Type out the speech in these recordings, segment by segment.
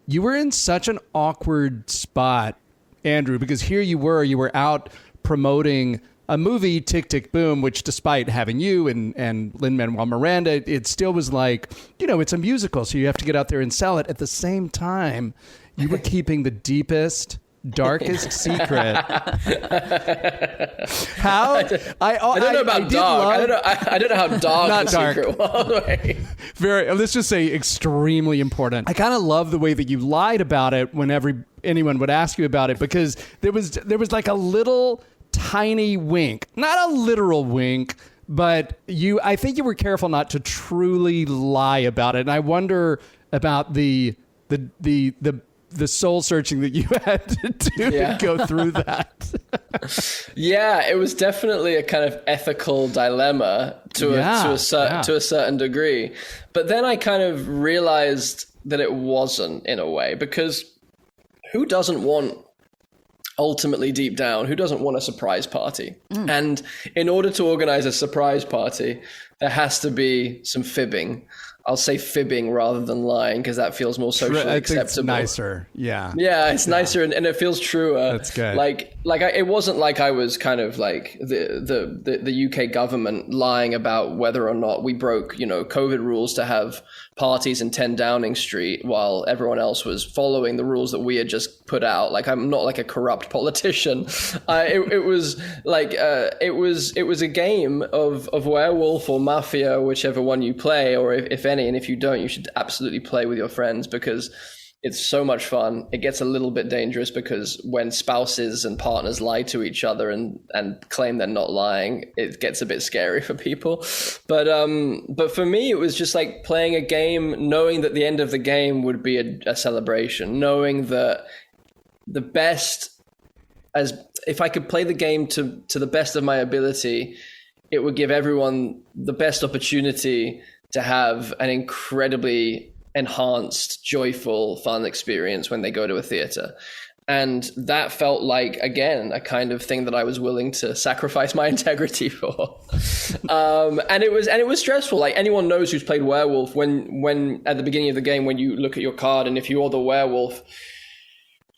you were in such an awkward spot, Andrew, because here you were out promoting a movie, Tick, Tick, Boom, which despite having you and Lin-Manuel Miranda, it still was like, it's a musical, so you have to get out there and sell it. At the same time, you were keeping the deepest, darkest secret. How? I don't know about dark. I don't know how dark not the dark. secret was. Very. Let's just say extremely important. I kind of love the way that you lied about it whenever anyone would ask you about it, because there was like a little tiny wink, not a literal wink, but I think you were careful not to truly lie about it. And I wonder about the soul searching that you had to do to go through that. Yeah, it was definitely a kind of ethical dilemma to a certain degree. But then I kind of realized that it wasn't, in a way, because who doesn't want, ultimately deep down, who doesn't want a surprise party? And in order to organize a surprise party, there has to be some fibbing. I'll say fibbing rather than lying, because that feels more socially acceptable. It's nicer. Yeah. Yeah, it's nicer and it feels truer. That's good. It wasn't like I was kind of like the UK government lying about whether or not we broke, COVID rules to have parties in 10 Downing Street while everyone else was following the rules that we had just put out. Like, I'm not like a corrupt politician. It was a game of werewolf or mafia, whichever one you play, or if any. And if you don't, you should absolutely play with your friends, because it's so much fun. It gets a little bit dangerous because when spouses and partners lie to each other and claim they're not lying, it gets a bit scary for people. But for me, it was just like playing a game, knowing that the end of the game would be a celebration, knowing that the best, as if I could play the game to the best of my ability, it would give everyone the best opportunity to have an incredibly enhanced, joyful, fun experience when they go to a theater. And that felt like, again, a kind of thing that I was willing to sacrifice my integrity for. And it was stressful. Like, anyone knows who's played werewolf, when at the beginning of the game, when you look at your card and if you're the werewolf,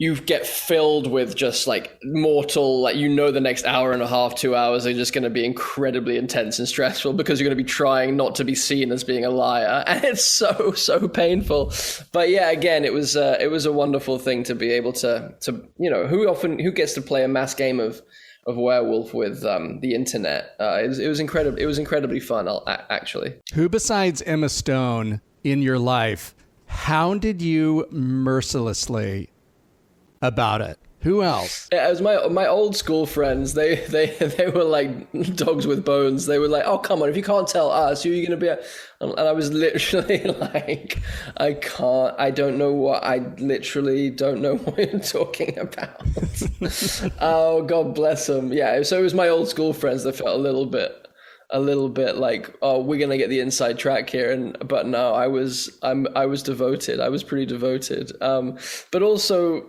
you get filled with just like mortal, like, the next hour and a half, 2 hours are just going to be incredibly intense and stressful, because you're going to be trying not to be seen as being a liar. And it's so painful. But yeah, again, it was a wonderful thing to be able to who gets to play a mass game of werewolf with the internet. It was incredible. It was incredibly fun, actually. Who besides Emma Stone in your life hounded you mercilessly about it? Who else? Yeah, it was my old school friends. They were like dogs with bones. They were like, "Oh, come on! If you can't tell us, who are you going to be?" And I was literally like, I literally don't know what you're talking about. Oh, God bless them. Yeah, so it was my old school friends that felt a little bit like, oh, we're gonna get the inside track here, but no, I was devoted. I was pretty devoted. But also,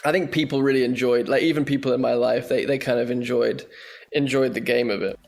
I think people really enjoyed, like, even people in my life, they kind of enjoyed the game of it.